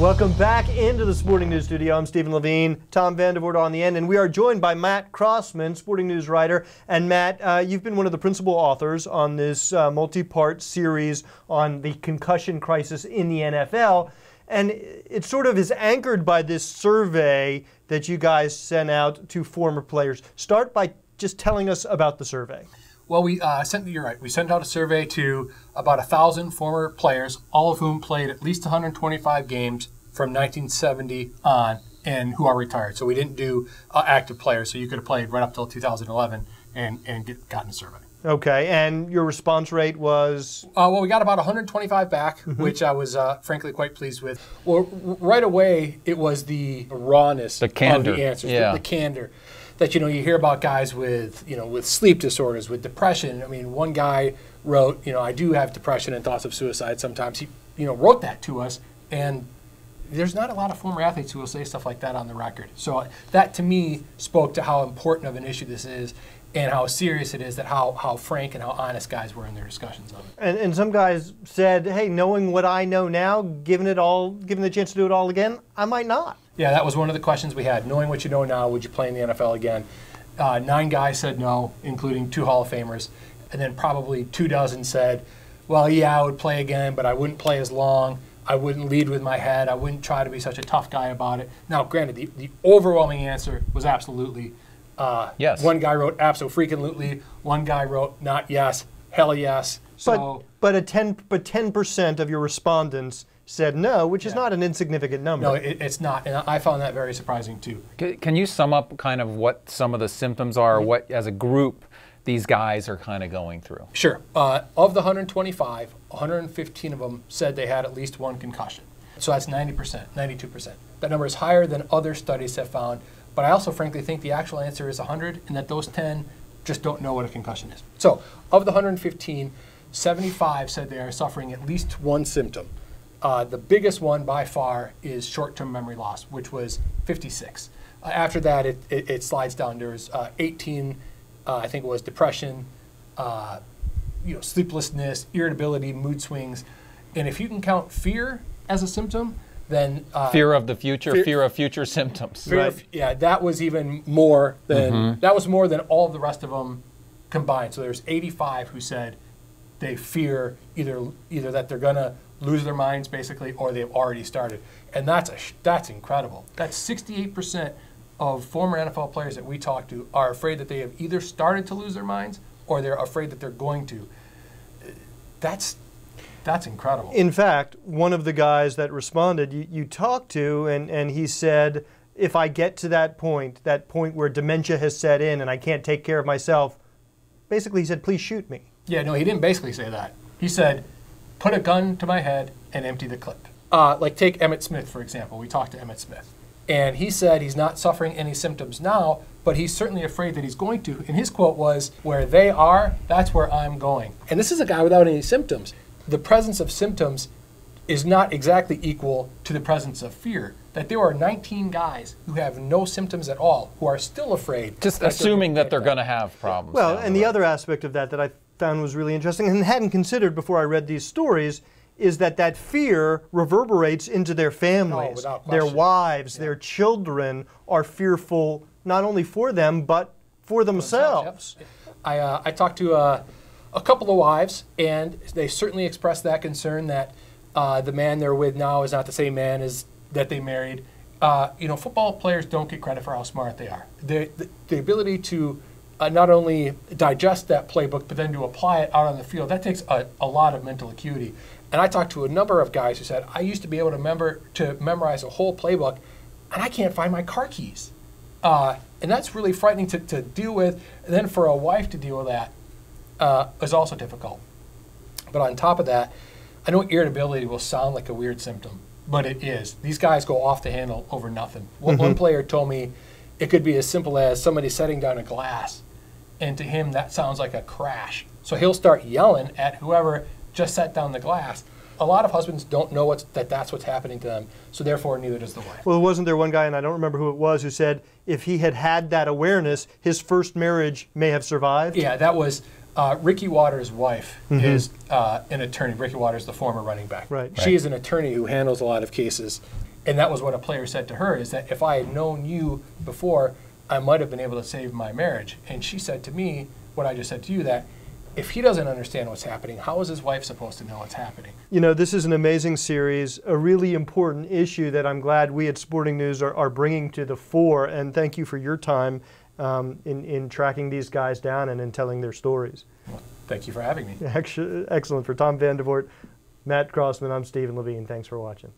Welcome back into the Sporting News studio. I'm Stephen Levine, Tom Vandervoort on the end, and we are joined by Matt Crossman, Sporting News writer. And Matt, you've been one of the principal authors on this multi-part series on the concussion crisis in the NFL. And it sort of is anchored by this survey that you guys sent out to former players. Start by just telling us about the survey. Well, you're right. We sent out a survey to about 1,000 former players, all of whom played at least 125 games from 1970 on and who are retired. So we didn't do active players, so you could have played right up till 2011 and gotten a survey. Okay, and your response rate was? Well, we got about 125 back, which I was frankly quite pleased with. Well, right away, it was the rawness of the answers, the candor. That, you hear about guys with, with sleep disorders, with depression. I mean, one guy wrote, I do have depression and thoughts of suicide sometimes. He, wrote that to us, and there's not a lot of former athletes who will say stuff like that on the record. So that, to me, spoke to how important of an issue this is and how serious it is, that how frank and how honest guys were in their discussions of it. And some guys said, hey, knowing what I know now, given the chance to do it all again, I might not. Yeah, that was one of the questions we had. Knowing what you know now, would you play in the NFL again? 9 guys said no, including 2 Hall of Famers. And then probably 24 said, well, yeah, I would play again, but I wouldn't play as long. I wouldn't lead with my head. I wouldn't try to be such a tough guy about it. Now, granted, the overwhelming answer was absolutely yes. One guy wrote abso-freaking-lutely. One guy wrote not yes, hell yes. So, but 10% of your respondents said no, which is not an insignificant number. No, it's not, and I found that very surprising too. Can you sum up kind of what some of the symptoms are, what as a group these guys are kind of going through? Sure. Of the 125, 115 of them said they had at least one concussion. So that's 90%, 92%. That number is higher than other studies have found, but I also frankly think the actual answer is 100, and that those 10 just don't know what a concussion is. So of the 115, 75 said they are suffering at least one symptom. The biggest one by far is short-term memory loss, which was 56. After that, it slides down. There was 18, I think it was depression, sleeplessness, irritability, mood swings. And if you can count fear as a symptom, then fear of the future, fear of future symptoms. Yeah, that was even more than that was more than all of the rest of them combined. So there's 85 who said they fear either that they're gonna lose their minds basically, or they've already started, and that's incredible. That's 68% of former NFL players that we talk to are afraid that they have either started to lose their minds or they're afraid that they're going to. That's incredible. In fact, one of the guys that responded, you talked to, and he said, if I get to that point where dementia has set in and I can't take care of myself, basically he said, please shoot me. Yeah, no, he didn't basically say that. He said, put a gun to my head and empty the clip. Like take Emmitt Smith, for example. We talked to Emmitt Smith. And he said he's not suffering any symptoms now, but he's certainly afraid that he's going to. And his quote was, where they are, that's where I'm going. And this is a guy without any symptoms. The presence of symptoms is not exactly equal to the presence of fear. That there are 19 guys who have no symptoms at all, who are still afraid. Just assuming that they're going to have problems. Well, and the other aspect of that I found was really interesting and hadn't considered before I read these stories is that fear reverberates into their families. Their wives, their children are fearful not only for them but for themselves. Yep. I talked to a couple of wives, and they certainly expressed that concern that the man they're with now is not the same man as that they married. Football players don't get credit for how smart they are. The ability to not only digest that playbook, but then to apply it out on the field, that takes a lot of mental acuity. And I talked to a number of guys who said, I used to be able to memorize a whole playbook, and I can't find my car keys. And that's really frightening to deal with. And then for a wife to deal with that is also difficult. But on top of that, I know irritability will sound like a weird symptom, but it is. These guys go off the handle over nothing. One player told me it could be as simple as somebody setting down a glass, and to him that sounds like a crash. So he'll start yelling at whoever just set down the glass. A lot of husbands don't know that's what's happening to them, so therefore neither does the wife. Well, wasn't there one guy, and I don't remember who it was, who said if he had that awareness, his first marriage may have survived? Yeah, that was Ricky Waters' wife is an attorney. Ricky Waters, the former running back. Right. She is an attorney who handles a lot of cases. And that was what a player said to her, is that if I had known you before, I might have been able to save my marriage. And she said to me, what I just said to you, that if he doesn't understand what's happening, how is his wife supposed to know what's happening? You know, this is an amazing series, a really important issue that I'm glad we at Sporting News are bringing to the fore. And thank you for your time in tracking these guys down and in telling their stories. Well, thank you for having me. Excellent. For Tom Vandervoort, Matt Crossman, I'm Stephen Levine. Thanks for watching.